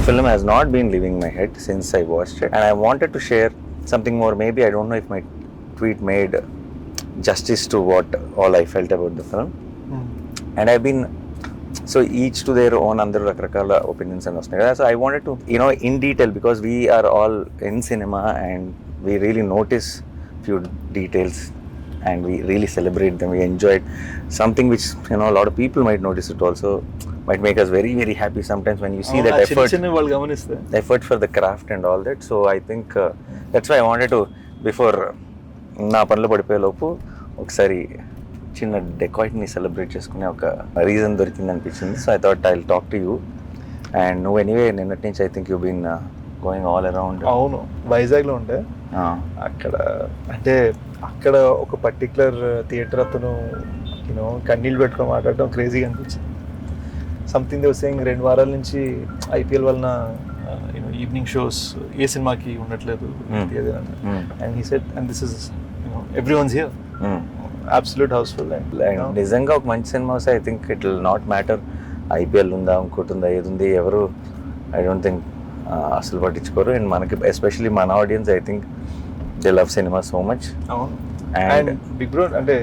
film has not been leaving my head since I watched it, and I wanted to share something more. Maybe I don't know if my tweet made justice to what all I felt about the film. And I've been, so each to their own, అందరూ రకరకాల opinions and వస్తున్నాయి కదా. So I wanted to, in detail, because we are all in cinema and we really notice few details and we really celebrate them. We enjoy it. Something which, a lot of people might notice it also, might make us very, very happy sometimes when you see that effort for the craft and all that. So I think that's why I wanted to, before నా పనులు పడిపోయే లోపు ఒకసారి చిన్న డెకాయిట్ని celebrate చేసుకునే ఒక reason దొరికింది అనిపించింది. So I thought I will talk to you. And నువ్వు ఎనీవే నిన్నటి నుంచి I think you been going all around. అవును, వైజాగ్లో ఉండే అక్కడ, అంటే అక్కడ ఒక పర్టికులర్ థియేటర్ అతను కన్నీళ్ళు పెట్టుకొని మాట్లాడటం క్రేజీగా అనిపించింది. సంథింగ్ దే వాస్ సేయింగ్ 2 వారాల నుంచి ఐపీఎల్ వలన ఈవినింగ్ షోస్ ఏ సినిమాకి ఉండట్లేదు. And he said, and this is everyone's here, absolute house full. And నిజంగా ఒక మంచి సినిమా వస్తే I think it will not matter IPL ఉందా, ఇంకోటి ఉందా, ఏది ఉంది, ఎవరు ఐ డోంట్ థింక్ అసలు పట్టించుకోరు. అండ్ మనకి ఎస్పెషలీ మన audience I think they love cinema so much. And big bro, అంటే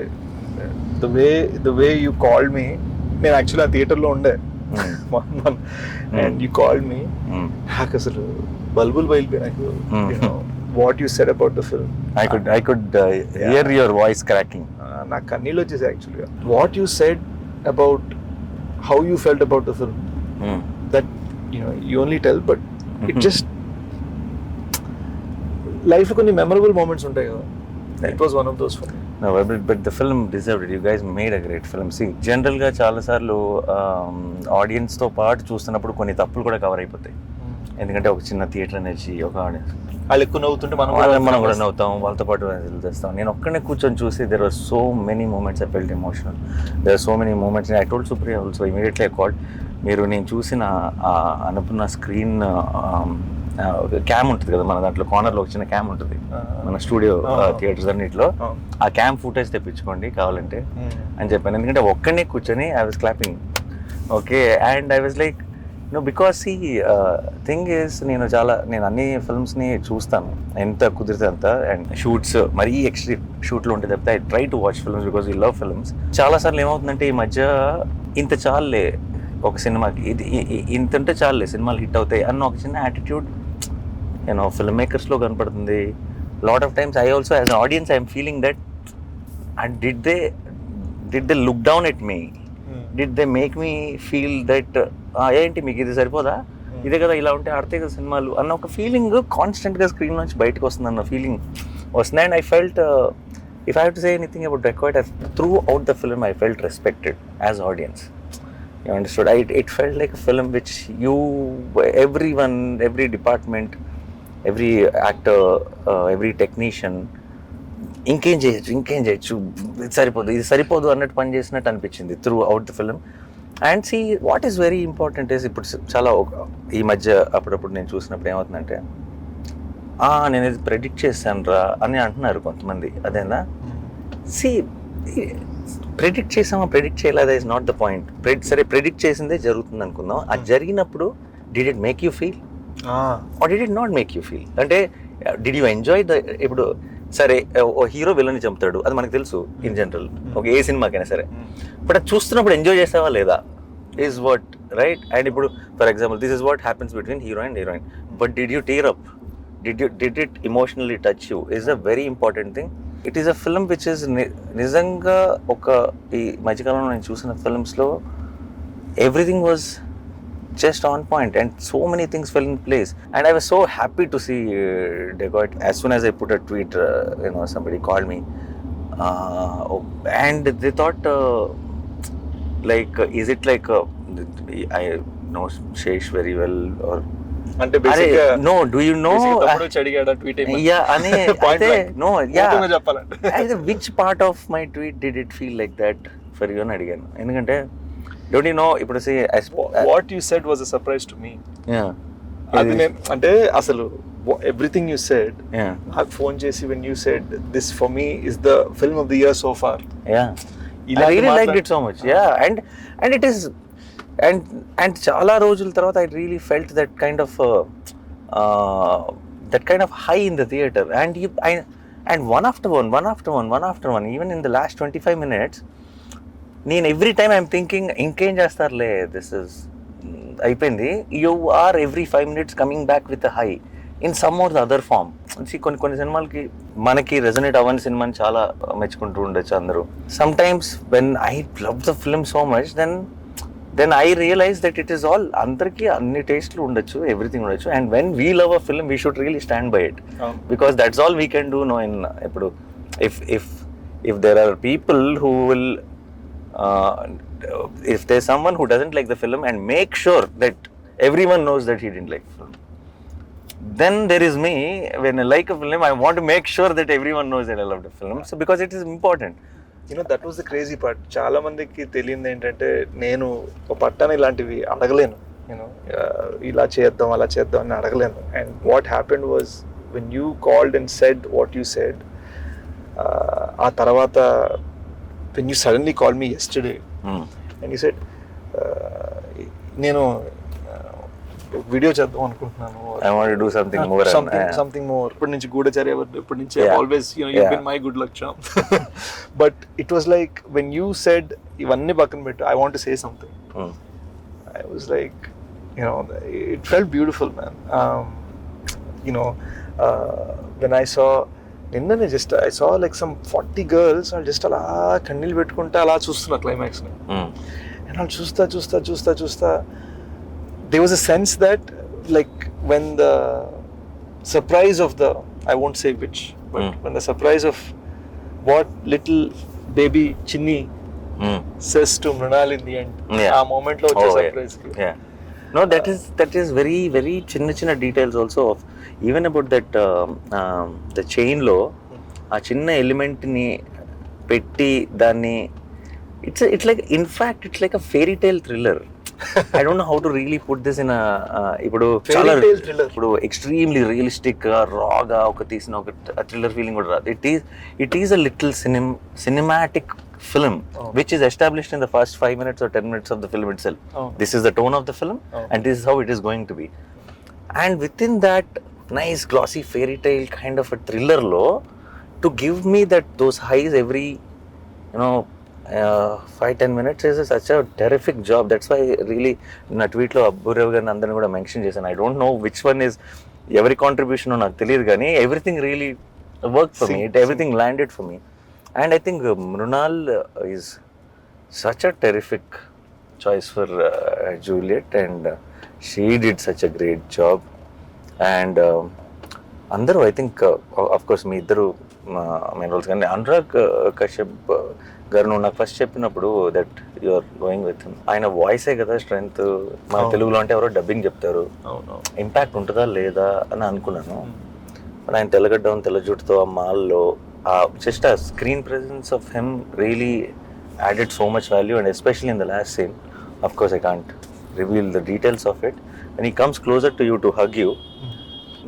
the way you called me, నేను యాక్చువల్లీ ఆ థియేటర్లో ఉండే అండ్ యూ కాల్డ్ మీ, నాకు అసలు బల్బులు బయలుపోయి నాకు what you said about the film. I could hear your voice cracking. నాకు కన్నీళ్ళు వచ్చేసాయి యాక్చువల్గా. What you said about how you felt about the film, that you only tell, but it just life లో కొన్ని memorable moments ఉంటాయి కదా. It was one of those for me. No, but the film deserved it. You guys made a great film. See, జనరల్గా చాలాసార్లు ఆడియన్స్తో పాటు చూస్తున్నప్పుడు కొన్ని తప్పులు కూడా కవర్ అయిపోతాయి. ఎందుకంటే ఒక చిన్న థియేటర్ అనేది ఒక ఆడియన్స్ వాళ్ళు ఎక్కువ నవ్వుతుంటే మనం కూడా నవ్వుతాం, వాళ్ళతో పాటు చేస్తాం. నేను ఒక్కనే కూర్చొని చూసి there are so many moments I felt emotional. There are so many moments. I told Supriya also immediately I called, మీరు నేను చూసిన అన్నపూర్ణ స్క్రీన్ క్యామ్ ఉంటుంది కదా మన దాంట్లో, కార్నర్లో ఒక చిన్న క్యామ్ ఉంటుంది మన స్టూడియో థియేటర్స్ అన్నింటిలో, ఆ క్యామ్ ఫుటేజ్ తెప్పించుకోండి కావాలంటే అని చెప్పాను. ఎందుకంటే ఒక్కనే కూర్చొని I was clapping. Okay, and I was like because ఈ థింగ్ ఈస్, నేను అన్ని ఫిల్మ్స్ని చూస్తాను ఎంత కుదిరితే అంత. అండ్ షూట్స్ మరీ ఎక్స్ట్రీమ్ షూట్లు ఉంటే తప్పితే I try to watch films because you love films. చాలాసార్లు ఏమవుతుందంటే ఈ మధ్య ఇంత చాలులే ఒక సినిమాకి, ఇంత ఉంటే చాలులే సినిమాలు హిట్ అవుతాయి అన్న ఒక చిన్న యాటిట్యూడ్ ఫిల్మ్ మేకర్స్లో కనపడుతుంది. Lot of times I also as an audience I'm feeling that, and did they look down at me, did they make me feel that ఏంటి మీకు ఇది సరిపోదా, ఇదే కదా ఇలా ఉంటే ఆడితే కదా సినిమాలు అన్న ఒక ఫీలింగ్ కాన్స్టెంట్గా స్క్రీన్ నుంచి బయటకు వస్తుంది అన్న ఫీలింగ్ వస్తుంది. And I felt, if I have to say anything about Dacoit, through out the film I felt respected as audience. You understood? It felt like a film which everyone, every department, every actor, every technician ఇంకేం చేయొచ్చు, ఇది సరిపోదు అన్నట్టు పని చేసినట్టు అనిపించింది throughout the film. And see what is very important is, ఇప్పుడు చాలా ఈ మధ్య అప్పుడప్పుడు నేను చూసినప్పుడు ఏమవుతుందంటే, నేను ఇది ప్రెడిక్ట్ చేశాను రా అని అంటున్నారు కొంతమంది. అదేనా, సి ప్రెడిక్ట్ చేసామా ప్రెడిక్ట్ చేయలేదా ఇస్ నాట్ ద పాయింట్. సరే ప్రెడిక్ట్ చేసిందే జరుగుతుంది అనుకుందాం, అది జరిగినప్పుడు did it make you feel or did it not make you feel? అంటే డిడ్ యూ ఎంజాయ్ ద, ఇప్పుడు సరే ఓ హీరో విలన్ని చంపుతాడు అది మనకు తెలుసు ఇన్ జనరల్, ఒక ఏ సినిమాకైనా సరే, బట్ అది చూస్తున్నప్పుడు ఎంజాయ్ చేసావా లేదా ఈజ్ వాట్ రైట్. అండ్ ఇప్పుడు for example this is what happens between hero and heroine, but did you tear up, did it emotionally touch you is a very important thing. It is a film which is నిజంగా ఒక ఈ మధ్యకాలంలో నేను చూసిన ఫిల్మ్స్లో everything was just on point and so many things fell in place, and I was so happy to see Dacoit. As soon as I put a tweet, somebody called me and they thought like is it like I know Shesh very well or అంటే బేసిక్గా no do you know తమ్ముడు చడిగాడ tweet ఏమో అని అయితే no చెప్పాలంటే అయితే which part of my tweet did it feel like that for you అని అడిగాను. ఎందుకంటే don't you know ఇప్పుడు see what you said was a surprise to me. అది నేను అంటే అసలు everything you said, నాకు ఫోన్ చేసి when you said this for me is the film of the year so far, I really liked it so much. And it is and చాలా రోజుల తర్వాత I really felt that kind of high in the theatre and one after one even in the last 25 minutes నేను every time I'm thinking ఇంకేం చేస్తారులే, this is అయిపోయింది. You are every 5 minutes coming back with high in some or the other form. కొన్ని సినిమాలకి మనకి resonate అవ్వని సినిమాని చాలా మెచ్చుకుంటూ ఉండొచ్చు అందరూ. Sometimes when I love the film so much then I realise that it is all, అందరికీ అన్ని టేస్ట్లు ఉండొచ్చు, ఎవ్రీథింగ్ ఉండొచ్చు. And when we love a film we should really stand by it, because that's all we can do no in. ఇప్పుడు if there are people who will if there's someone who doesn't like the film and make sure that everyone knows that he didn't like the film, then there is me. When I like a film, I want to make sure that everyone knows that I love the film, so because it is important. That was the crazy part. చాలా మందికి తెలియదు ఏంటంటే, నేను ఒక పట్టాన ఇలాంటివి అడగలేను, ఇలా చేద్దాం అలా చేద్దాం అని అడగలేను. And what happened was when you called and said what you said, ఆ తర్వాత when you suddenly called me yesterday and you said నేను వీడియో చేద్దాం అనుకుంటున్నాను, I want to do something more, something more. ఇప్పటి నుంచి గూఢచర్య, ఇప్పటి నుంచి always you've been my good luck charm. But it was like when you said ఇవన్నీ పక్కన పెట్టు, I want to say something. I was like, it felt beautiful, man. When I saw నిన్ననే just I saw like some 40 girls వాళ్ళు just అలా కన్నీళ్ళు పెట్టుకుంటే అలా చూస్తున్నా క్లైమాక్స్ని. అండ్ వాళ్ళు చూస్తా there was a sense that like when the surprise of the, I won't say which, but when the surprise of what little baby Chinni says to Mrunal in the end, ఆ moment లో వచ్చే surprise. No, that is very very చిన్న details also of even about that the chain లో ఆ చిన్న element ని పెట్టి దాన్ని it's like, in fact it's like a fairy tale thriller. I don't know how to really put this in a ఇప్పుడు చాలా ఇప్పుడు ఎక్స్ట్రీమ్లీ రియలిస్టిక్ గా రాగా ఒక తీసిన ఒక థ్రిల్లర్ ఫీలింగ్ కూడా రాదు. It is a little cinematic film which is established in the first 5 minutes or 10 minutes of the film itself. This is the tone of the film and this is how it is going to be. And within that nice glossy fairy tale kind of a thriller lo to give me those highs every 5-10 minutes is such a terrific job. That's why really na tweet lo Aburav garu andani kuda mention chesanu. I don't know which one is every contribution o naku teliyadu gaani everything really worked for me. Everything landed for me. And I think Mrunal is such a terrific choice for Juliet, and she did such a great job. And andaru, I think of course me iddaru main roles gaani Anurag Kashyap garu nu నాకు first చెప్పినప్పుడు that you are going with him, ఆయన వాయిసే కదా strength. మన తెలుగులో అంటే ఎవరో dubbing చెప్తారు, ఇంపాక్ట్ ఉంటుందా లేదా అని అనుకున్నాను. బట్ ఆయన తెల్లగడ్డం తెల్ల జుట్టుతో ఆ మాల్లో just a screen presence of him really added so much value, and especially in the last scene, of course I can't reveal the details of it, when he comes closer to you to hug you,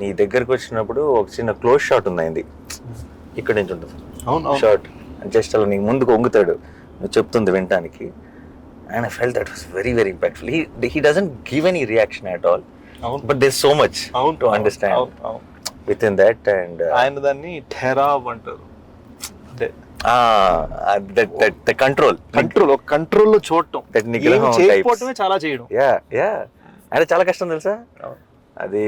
నీ దగ్గరకు వచ్చినప్పుడు ఒక చిన్న close shot ఉంది అయింది, ఇక్కడ నుంచి ఉంటుంది షాట్, జస్ట్ అలా నీకు ముందుకు వంగుతాడు నువ్వు చెప్తుంది వినటానికి. And I felt that was very very impactful. he doesn't give any reaction at all, but there's so much to understand within that. And ఆయన దాన్ని ఠెరావ్ అంటారు, the కంట్రోల్ లో చూడటం, చేయకపోవటమే చాలా చేయడం. అంటే చాలా కష్టం తెలుసా అది.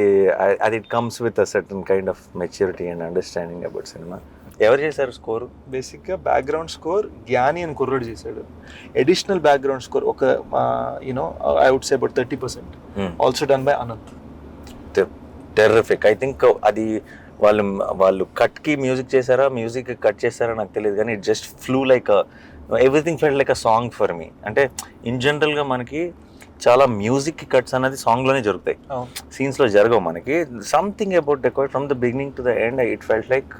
It comes with a certain kind of maturity and understanding about cinema. ఎవరు చేశారు స్కోర్? బేసిక్గా బ్యాక్గ్రౌండ్ స్కోర్ జ్ఞాని అని కుర్రాడు చేశాడు. అడిషనల్ బ్యాక్గ్రౌండ్ స్కోర్ ఒక I would say about 30% also done by Anant. Terrific. I think అది వాళ్ళు కట్కి మ్యూజిక్ చేశారా, మ్యూజిక్ కట్ చేశారా నాకు తెలియదు, కానీ it just flew like everything felt like a song for me. అంటే ఇన్ జనరల్గా మనకి చాలా మ్యూజిక్ కట్స్ అనేది సాంగ్లోనే జరుగుతాయి, సీన్స్లో జరగవు మనకి. Something about dacoit from the beginning to the end it felt like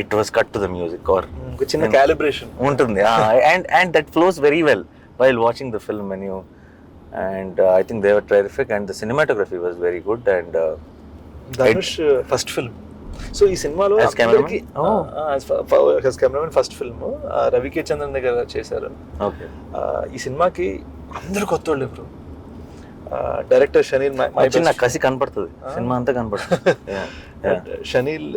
it was cut to the music or చిన్న calibration ఉంటుంది. and that flows very well while watching the film menu. And I think they were terrific, and the cinematography was very good. And Dhanush first film. So ఈ సినిమాలో cameraman first film రవికే Chandran దగ్గర చేశారు. Okay. ఈ సినిమాకి అందరు కొత్త వాళ్ళు బ్రో. డైరెక్టర్ షనీల్ చిన్న కసి కనపడుతుంది సినిమా అంతా కనపడుతుంది. షనీల్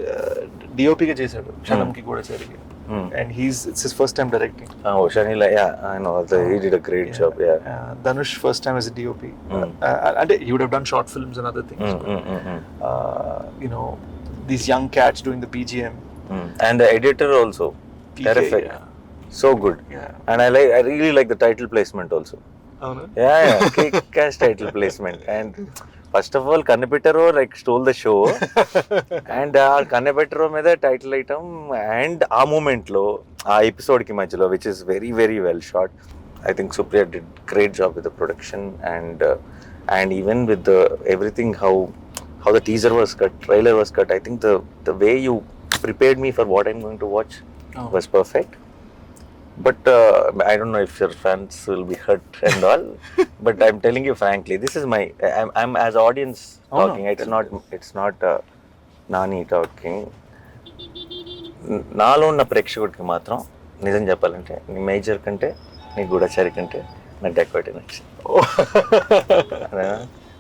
డిఓపిగా చేశాడు క్షణంకి కూడా సరిగ్గా, and it's his first time directing. Oh, Shaneil, yeah, I know. He did a great job. Yeah. Dhanush first time as a DOP. And he would have done short films and other things. You know, these young cats doing the BGM. And the editor also. PK, terrific. Yeah. So good. Yeah. And I really like the title placement also. Oh, no? Yeah. Kick-ass title placement. And first of all, Kannapetaro like stole the show. And Kannapetaro మీద title item and ఆ moment లో ఆ episode కి మధ్యలో which is very very well shot. I think Supriya did great job with the production and even with the everything how the teaser was cut, trailer was cut. I think the way you prepared me for what I'm going to watch was perfect. But I don't know if your fans will be hurt and all. But I'm telling you frankly, this is my. I'm as audience talking. No. It's not Nani talking. నాలో ఉన్న ప్రేక్షకుడికి మాత్రం నిజం చెప్పాలంటే నీ major కంటే నీ గూఢచారి కంటే నాకు డెకాయిట్ నచ్చింది.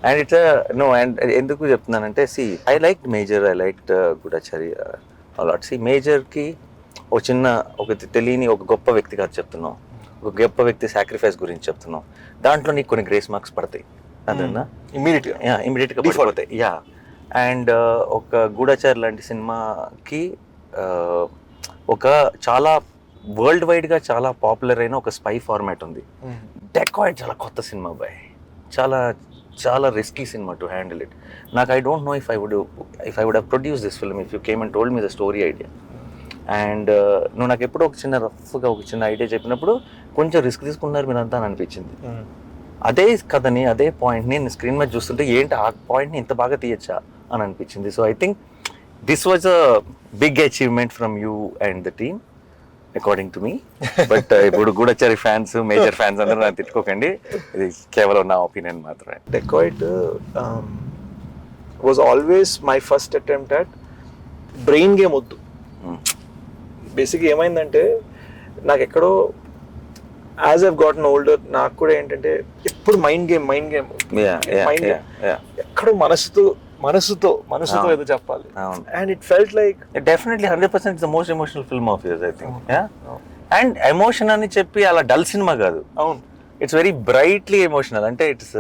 అండ్ ఇట్స్ నో అండ్ ఎందుకు చెప్తున్నానంటే see I like Major, I like Goodachari a lot. See మేజర్కి ఒక తెలియని ఒక గొప్ప వ్యక్తి కాదు చెప్తున్నాం, ఒక గొప్ప వ్యక్తి సాక్రిఫైస్ గురించి చెప్తున్నాం. దాంట్లో నీకు కొన్ని గ్రేస్ మార్క్స్ పడతాయి అదన్నా ఇమీడియట్గా పడిపోతాయి. యా అండ్ ఒక గూఢచారి లాంటి సినిమాకి ఒక చాలా వరల్డ్ వైడ్గా చాలా పాపులర్ అయిన ఒక స్పై ఫార్మాట్ ఉంది. డెకాయిట్ చాలా కొత్త సినిమా బాయ్, చాలా చాలా risky cinema to handle it. నాకు I don't know if I would have produce this film if you came and told me the story idea. And నువ్వు నాకు ఎప్పుడో ఒక చిన్న రఫ్గా ఒక చిన్న ఐడియా చెప్పినప్పుడు కొంచెం రిస్క్ తీసుకున్నారు మీరు అంతా అని అనిపించింది. అదే కథని అదే పాయింట్ని నేను స్క్రీన్ మీద చూస్తుంటే ఏంటి ఆ పాయింట్ని ఇంత బాగా తీయచ్చా అని అనిపించింది. So I think this was a big achievement from you and the team according to me. But ఇప్పుడు గూఢచారి ఫ్యాన్స్ మేజర్ ఫ్యాన్స్ అందరూ నాకు తిట్టుకోకండి, ఇది కేవలం నా ఒపీనియన్ మాత్రమే. Dacoit was always my first attempt at brain game వద్దు. బేసిక్గా ఏమైందంటే నాకు ఎక్కడో యాజ్ ఐవ్ గాటన్ ఓల్డర్ నాకు కూడా ఏంటంటే ఎప్పుడు మైండ్ గేమ్ ఎక్కడో మనసుతో ఏదో చెప్పాలి. And it felt like definitely 100% the most emotional film of yours I think. And emotion అని చెప్పి అలా డల్ సినిమా కాదు. అవును, ఇట్స్ వెరీ బ్రైట్లీ ఎమోషనల్. అంటే ఇట్స్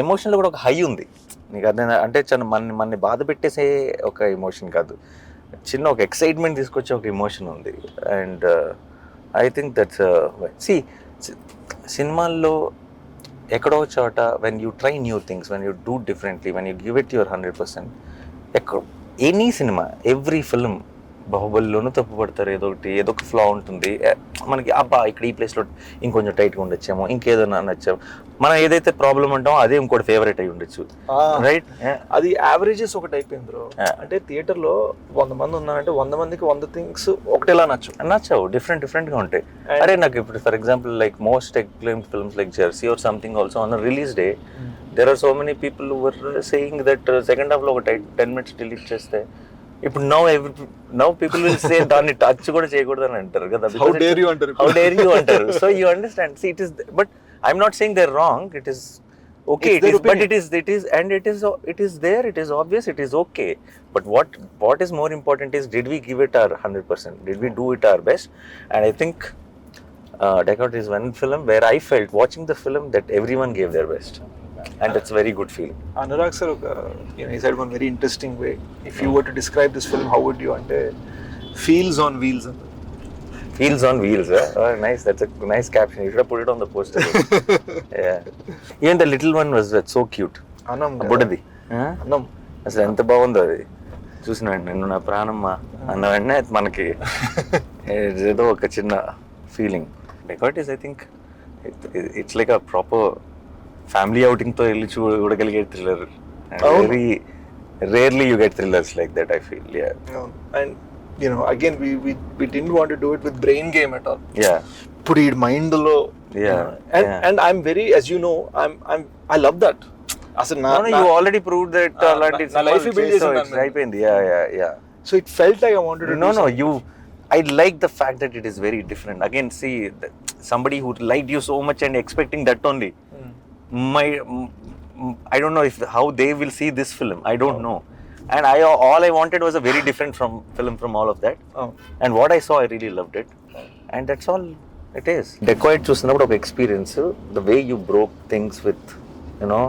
ఎమోషన్లో కూడా ఒక హై ఉంది నీకు అర్థం. అంటే మనని బాధ పెట్టేసే ఒక ఎమోషన్ కాదు, చిన్న ఒక ఎక్సైట్మెంట్ తీసుకొచ్చే ఒక ఎమోషన్ ఉంది. అండ్ ఐ థింక్ దట్స్ సి సినిమాల్లో ఎక్కడో చోట when you try new things, when you do differently, when you give it your 100%, any cinema every film బాహుబలిలోనూ తప్పు పడతారు, ఏదో ఒక ఫ్లా ఉంటుంది మనకి. అబ్బా ఇక్కడ ఈ ప్లేస్లో ఇంకొంచెం టైట్గా ఉండొచ్చేమో, ఇంకేదో నచ్చాము, మనం ఏదైతే ప్రాబ్లం అంటామో అదే ఇంకోటి ఫేవరెట్ అయి ఉండొచ్చు, రైట్? అది యావరేజెస్ ఒకటి అయిపోయింది బ్రో. అంటే థియేటర్లో 100 మంది ఉన్నారంటే 100 మందికి 100 థింగ్స్ ఒకటేలా నచ్చవు, డిఫరెంట్గా ఉంటాయి. అరే నాకు ఇప్పుడు for example like most acclaimed films like Jersey or something also on release day there are so many people who were saying that second half లో ఒక 10 minutes delete చేస్తే ఇప్పుడు now people will say దాన్ని touch కూడా చేయకూడదు అని అంటారు కదా. How dare you అంటారు. So you understand, see it is, but I'm not saying they're wrong, it is okay, it is, but it is there, it is obvious, it is okay. But what is more important is, did we give it our 100%, did we do it our best? And I think Dacoit is one film where I felt watching the film that everyone gave their best, and it's a very good feeling. Anurag sir, he said one very interesting way, if you were to describe this film, how would you ante feels on wheels. Feels on wheels, oh, nice, that's a nice caption, you should have put it on the poster. Yeah, even the little one was so cute. Anam బుడ్డది Anam అసలు ఎంత బాగుందో అది చూసిన వెంటనే నిన్ను నా ప్రాణమ్మా అన్న వెంటనే మనకి ఏదో ఒక చిన్న feeling. Dacoit is, I think it's like a proper family outing తో వెళ్ళి చూడగలిగే thriller. Very rarely you get thrillers like that, I feel. Yeah. And you know, again we didn't want to do it with brain game at all. Yeah. Put it mind lo. Yeah. And I'm very, as you know, I love that. Asan you already proved that అలాంటి life build చేసాను అయిపోయింది. Yeah. So it felt like I wanted to no, I like the fact that it is very different. Again, see, somebody who liked you so much and expecting that only. I don't know if how they will see this film. I don't know. And all I wanted was a very different film from all of that. And what I saw, I really loved it. And that's all it is. Dacoit చూసినప్పుడు ఒక experience, the way you broke things with, you know,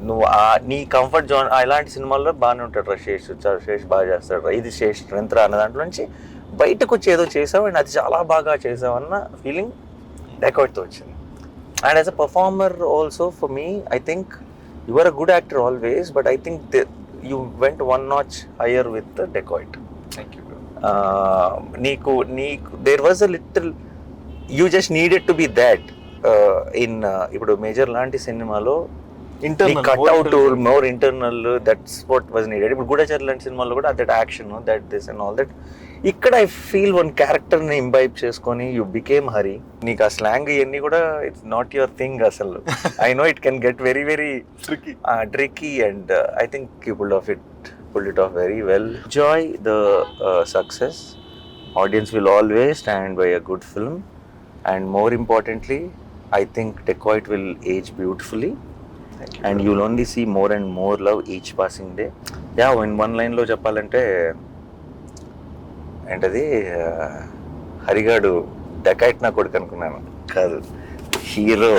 నువ్వు నీ comfort zone ఇలాంటి సినిమాల్లో బాగానే ఉంటాడు రా శేష్ బాగా చేస్తాడు రా, ఇది శేష్ స్ట్రెంత్ రా అన్న దాంట్లో నుంచి బయటకు వచ్చి ఏదో చేసావు అండ్ అది చాలా బాగా చేసావు అన్న ఫీలింగ్ డెకాయిట్తో వచ్చింది. And as a performer also for me, I think you are a good actor always, but I think you went one notch higher with Dacoit. Thank you. నీకు there was a little, you just needed to be that in ఇప్పుడు Major లాంటి సినిమాలో cut out more internal, that's what was needed. ఇప్పుడు గూఢచారి లాంటి సినిమాలో కూడా that action, that this and all that. ఇక్కడ ఐ ఫీల్ వన్ క్యారెక్టర్ని ఇంబైబ్ చేసుకొని యూ బికేమ్ హరి. నీకు ఆ స్లాంగ్ ఇవన్నీ కూడా ఇట్స్ నాట్ యువర్ థింగ్ అసలు. I know it can get very very tricky and I think you pulled it off very well. Enjoy the success. Audience will always stand by a good film, and more importantly, I think Dacoit will age beautifully. And you'll only see more and more love each passing day. Yeah, in one line లో చెప్పాలంటే ఏంటది, హరిగాడు dacoit నా కొడుకు అనుకున్నాను, కాదు hero.